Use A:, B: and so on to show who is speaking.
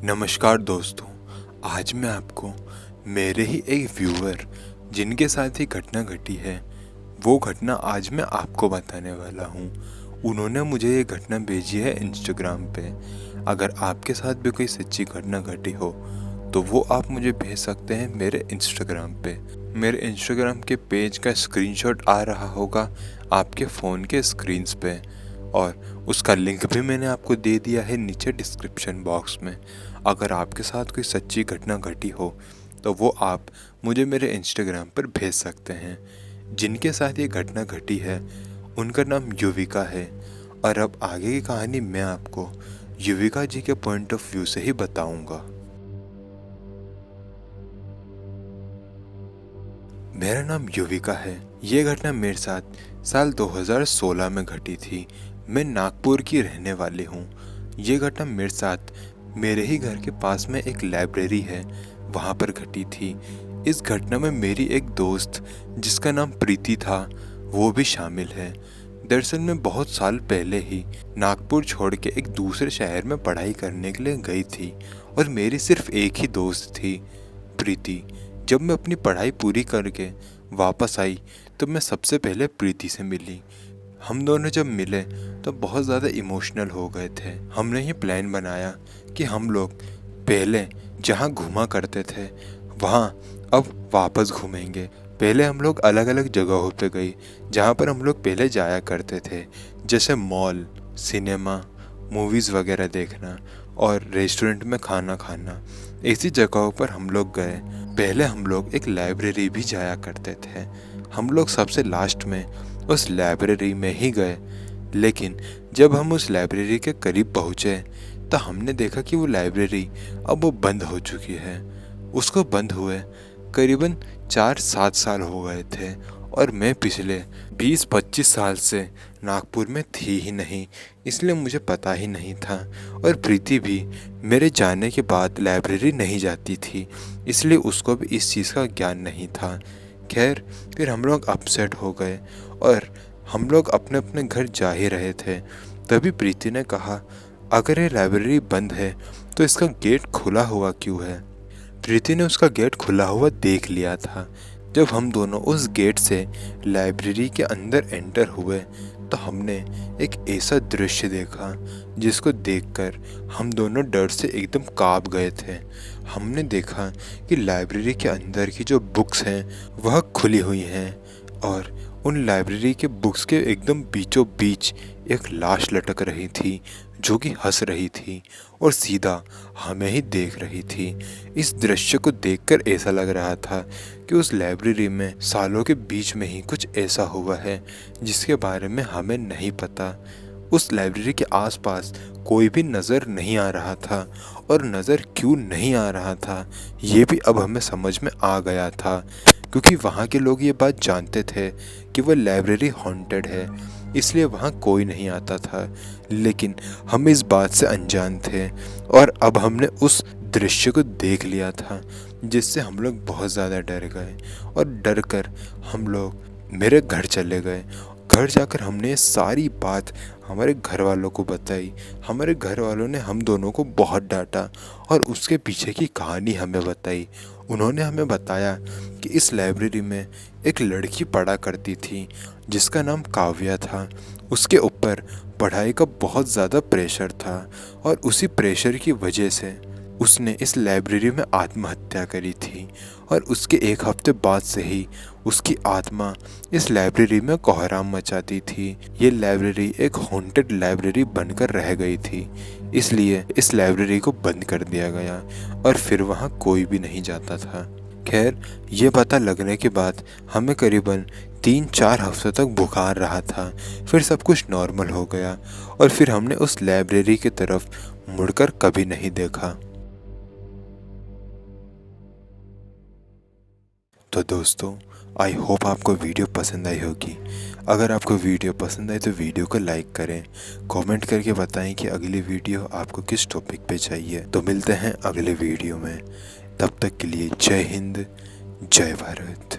A: नमस्कार दोस्तों, आज मैं आपको मेरे ही एक व्यूअर जिनके साथ ये घटना घटी है वो घटना आज मैं आपको बताने वाला हूँ। उन्होंने मुझे ये घटना भेजी है इंस्टाग्राम पे। अगर आपके साथ भी कोई सच्ची घटना घटी हो तो वो आप मुझे भेज सकते हैं मेरे इंस्टाग्राम पे। मेरे इंस्टाग्राम के पेज का स्क्रीनशॉट आ रहा होगा आपके फ़ोन के स्क्रीन्स पे और उसका लिंक भी मैंने आपको दे दिया है नीचे डिस्क्रिप्शन बॉक्स में। अगर आपके साथ कोई सच्ची घटना घटी हो तो वो आप मुझे मेरे इंस्टाग्राम पर भेज सकते हैं। जिनके साथ ये घटना घटी है उनका नाम युविका है और अब आगे की कहानी मैं आपको युविका जी के पॉइंट ऑफ व्यू से ही बताऊंगा। मेरा नाम युविका है। ये घटना मेरे साथ साल 2016 में घटी थी। मैं नागपुर की रहने वाली हूँ। ये घटना मेरे साथ मेरे ही घर के पास में एक लाइब्रेरी है वहाँ पर घटी थी। इस घटना में मेरी एक दोस्त जिसका नाम प्रीति था वो भी शामिल है। दरअसल मैं बहुत साल पहले ही नागपुर छोड़ के एक दूसरे शहर में पढ़ाई करने के लिए गई थी और मेरी सिर्फ एक ही दोस्त थी, प्रीति। जब मैं अपनी पढ़ाई पूरी करके वापस आई तो मैं सबसे पहले प्रीति से मिली। हम दोनों जब मिले तो बहुत ज़्यादा इमोशनल हो गए थे। हमने ये प्लान बनाया कि हम लोग पहले जहाँ घूमा करते थे वहाँ अब वापस घूमेंगे। पहले हम लोग अलग अलग जगहों पे गए जहाँ पर हम लोग पहले जाया करते थे, जैसे मॉल, सिनेमा, मूवीज़ वगैरह देखना और रेस्टोरेंट में खाना खाना। ऐसी जगहों पर हम लोग गए। पहले हम लोग एक लाइब्रेरी भी जाया करते थे। हम लोग सबसे लास्ट में उस लाइब्रेरी में ही गए, लेकिन जब हम उस लाइब्रेरी के करीब पहुँचे तो हमने देखा कि वो लाइब्रेरी अब वो बंद हो चुकी है। उसको बंद हुए करीबन 4-7 साल हो गए थे और मैं पिछले 20-25 साल से नागपुर में थी ही नहीं, इसलिए मुझे पता ही नहीं था। और प्रीति भी मेरे जाने के बाद लाइब्रेरी नहीं जाती थी, इसलिए उसको भी इस चीज़ का ज्ञान नहीं था। खैर, फिर हम लोग अपसेट हो गए और हम लोग अपने अपने घर जा ही रहे थे। तभी प्रीति ने कहा, अगर ये लाइब्रेरी बंद है तो इसका गेट खुला हुआ क्यों है। प्रीति ने उसका गेट खुला हुआ देख लिया था। जब हम दोनों उस गेट से लाइब्रेरी के अंदर एंटर हुए तो हमने एक ऐसा दृश्य देखा जिसको देखकर हम दोनों डर से एकदम कांप गए थे। हमने देखा कि लाइब्रेरी के अंदर की जो बुक्स हैं वह खुली हुई हैं और उन लाइब्रेरी के बुक्स के एकदम बीचों बीच एक लाश लटक रही थी जो कि हंस रही थी और सीधा हमें ही देख रही थी। इस दृश्य को देखकर ऐसा लग रहा था कि उस लाइब्रेरी में सालों के बीच में ही कुछ ऐसा हुआ है जिसके बारे में हमें नहीं पता। उस लाइब्रेरी के आसपास कोई भी नज़र नहीं आ रहा था और नज़र क्यों नहीं आ रहा था ये भी अब हमें समझ में आ गया था, क्योंकि वहाँ के लोग ये बात जानते थे कि वह लाइब्रेरी हॉन्टेड है, इसलिए वहाँ कोई नहीं आता था। लेकिन हम इस बात से अनजान थे और अब हमने उस दृश्य को देख लिया था जिससे हम लोग बहुत ज़्यादा डर गए और डर कर हम लोग मेरे घर चले गए। घर जाकर हमने ये सारी बात हमारे घर वालों को बताई। हमारे घर वालों ने हम दोनों को बहुत डांटा और उसके पीछे की कहानी हमें बताई। उन्होंने हमें बताया कि इस लाइब्रेरी में एक लड़की पढ़ा करती थी जिसका नाम काव्या था। उसके ऊपर पढ़ाई का बहुत ज़्यादा प्रेशर था और उसी प्रेशर की वजह से उसने इस लाइब्रेरी में आत्महत्या करी थी और उसके एक हफ्ते बाद से ही उसकी आत्मा इस लाइब्रेरी में कोहराम मचाती थी। ये लाइब्रेरी एक हॉन्टेड लाइब्रेरी बनकर रह गई थी, इसलिए इस लाइब्रेरी को बंद कर दिया गया और फिर वहाँ कोई भी नहीं जाता था। खैर, ये पता लगने के बाद हमें करीबन 3-4 हफ्तों तक बुखार रहा था। फिर सब कुछ नॉर्मल हो गया और फिर हमने उस लाइब्रेरी की तरफ मुड़कर कभी नहीं देखा। तो दोस्तों, आई होप आपको वीडियो पसंद आई होगी। अगर आपको वीडियो पसंद आए तो वीडियो को लाइक करें, कमेंट करके बताएं कि अगली वीडियो आपको किस टॉपिक पे चाहिए। तो मिलते हैं अगले वीडियो में, तब तक के लिए जय हिंद, जय भारत।